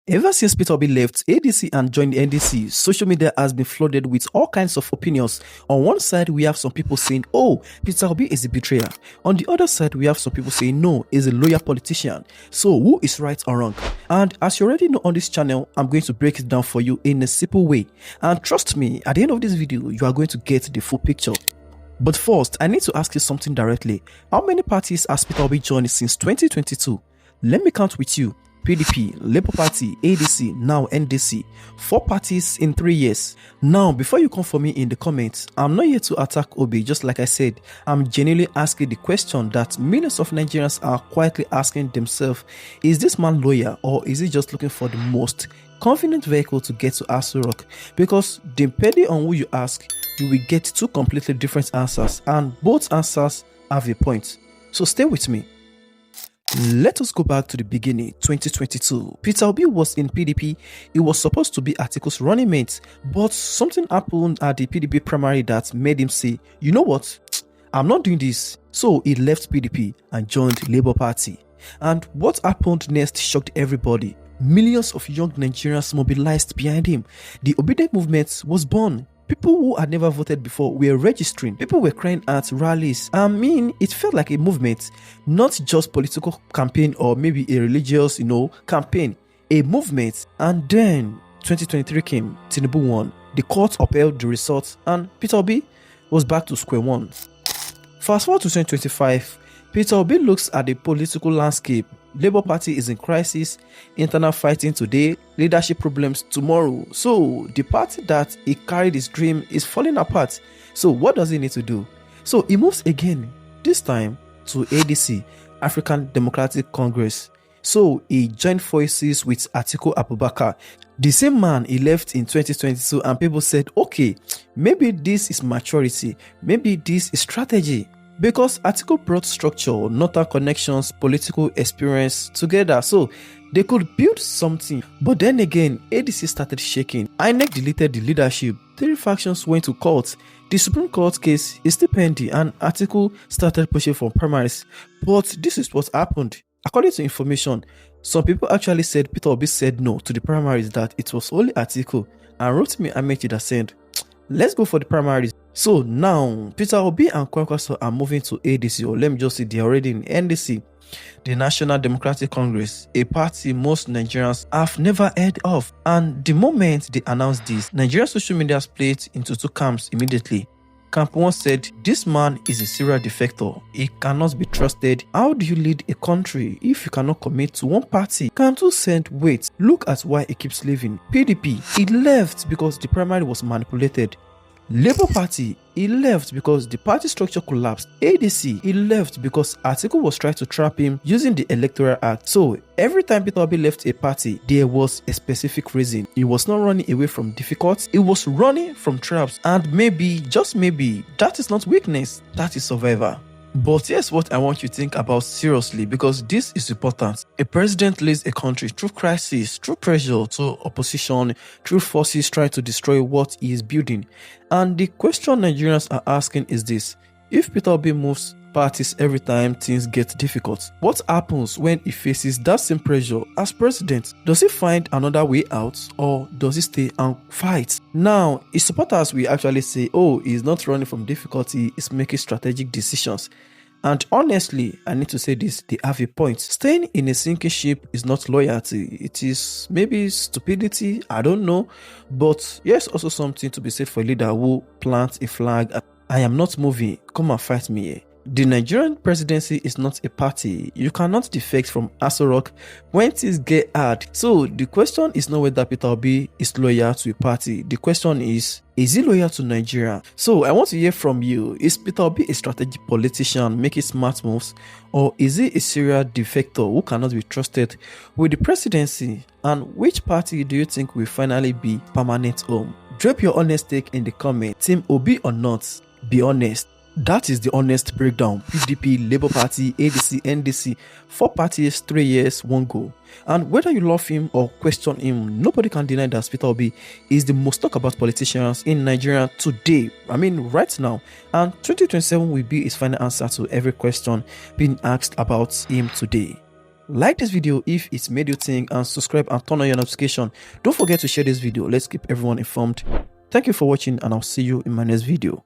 Ever since Peter Obi left ADC and joined the NDC, social media has been flooded with all kinds of opinions. On one side, we have some people saying, oh, Peter Obi is a betrayer. On the other side, we have some people saying, no, he's a loyal politician. So who is right or wrong? And as you already know on this channel, I'm going to break it down for you in a simple way. And trust me, at the end of this video, you are going to get the full picture. But first, I need to ask you something directly. How many parties has Peter Obi joined since 2022? Let me count with you. PDP, Labour Party, ADC, now NDC. 4 parties in 3 years. Now, before you come for me in the comments, I'm not here to attack Obi, just like I said. I'm genuinely asking the question that millions of Nigerians are quietly asking themselves. Is this man loyal, or is he just looking for the most convenient vehicle to get to Aso Rock? Because depending on who you ask, you will get 2 completely different answers, and both answers have a point. So stay with me. Let us go back to the beginning, 2022. Peter Obi was in PDP. He was supposed to be Atiku's running mate, but something happened at the PDP primary that made him say, you know what, I'm not doing this. So he left PDP and joined Labour Party. And what happened next shocked everybody. Millions of young Nigerians mobilized behind him. The Obedient movement was born. People who had never voted before were registering. People were crying at rallies. I mean, it felt like a movement, not just political campaign or maybe a religious, campaign. A movement. And then 2023 came. Tinubu won. The court upheld the results, and Peter Obi was back to square one. Fast forward to 2025. Peter Obi looks at the political landscape. Labour Party is in crisis, internal fighting today, leadership problems tomorrow. So the party that he carried his dream is falling apart. So what does he need to do? So he moves again, this time to ADC, African Democratic Congress. So he joined forces with Atiku Abubakar, the same man he left in 2022, and people said, okay, maybe this is maturity, maybe this is strategy. Because Atiku brought structure, northern connections, political experience together, so they could build something. But then again, ADC started shaking. INEC deleted the leadership. 3 factions went to court. The Supreme Court case is still pending, and Atiku started pushing for primaries. But this is what happened. According to information, some people actually said Peter Obi said no to the primaries, that it was only Atiku, and Rotimi Amaechi that said, let's go for the primaries. So now, Peter Obi and Kwankwaso are moving to ADC, or let me just say they're already in NDC, the National Democratic Congress, a party most Nigerians have never heard of. And the moment they announced this, Nigerian social media split into 2 camps immediately. Camp 1 said, this man is a serial defector. He cannot be trusted. How do you lead a country if you cannot commit to one party? Camp 2 said, wait, look at why he keeps leaving. PDP, he left because the primary was manipulated. Labour Party, he left because the party structure collapsed. ADC, he left because Atiku was trying to trap him using the Electoral Act. So every time Peter Obi left a party, there was a specific reason. He was not running away from difficult, he was running from traps. And maybe, just maybe, that is not weakness, that is survival. But here's what I want you to think about seriously, because this is important. A president leads a country through crisis, through pressure to opposition, through forces trying to destroy what he is building. And the question Nigerians are asking is this: if Peter Obi moves parties every time things get difficult, what happens when he faces that same pressure as president? Does he find another way out, or does he stay and fight? Now, his supporters will actually say, oh, he's not running from difficulty, he's making strategic decisions. And honestly, I need to say this, they have a point. Staying in a sinking ship is not loyalty. It is maybe stupidity, I don't know. But yes, also something to be said for a leader who plants a flag. I am not moving, come and fight me here. The Nigerian presidency is not a party. You cannot defect from Aso Rock when things get hard. So the question is not whether Peter Obi is loyal to a party. The question is he loyal to Nigeria? So I want to hear from you. Is Peter Obi a strategic politician making smart moves, or is he a serial defector who cannot be trusted with the presidency? And which party do you think will finally be permanent home? Drop your honest take in the comment. Team Obi or not? Be honest. That is the honest breakdown. PDP, Labour Party, ADC, NDC, 4 parties, 3 years, 1 goal. And whether you love him or question him, nobody can deny that Peter Obi is the most talked about politicians in Nigeria today. I mean, right now. And 2027 will be his final answer to every question being asked about him today. Like this video if it's made you think, and subscribe and turn on your notification. Don't forget to share this video. Let's keep everyone informed. Thank you for watching, and I'll see you in my next video.